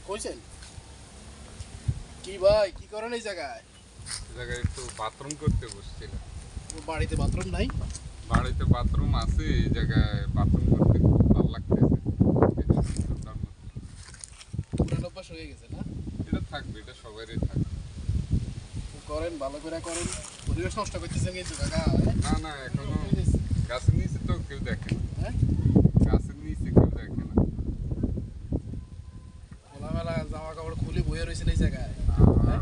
কইছেন কি ভাই কি করেন এই জায়গায়? জায়গায় একটু বাথরুম করতে বসছিলাম। বাড়িতে বাথরুম নাই? বাড়িতে বাথরুম আছে, এই জায়গায় বাথরুম করতে খুব ভালো লাগতেছে। পুরান অভ্যাস হয়ে গেছে না? এটা থাকবে, এটা সবারই থাকবে। করেন ভালো করে করেন, পরিবেশ নষ্ট করতেছেন কিন্তু কাকা। না না, এখনো গাছের নিচে তো কেউ দেখে না। হ্যাঁ গাছের নিচে কেউ দেখে না। খোলামেলা জামা কাপড় খুলে বয়ে রয়েছেন এই জায়গায়। হ্যাঁ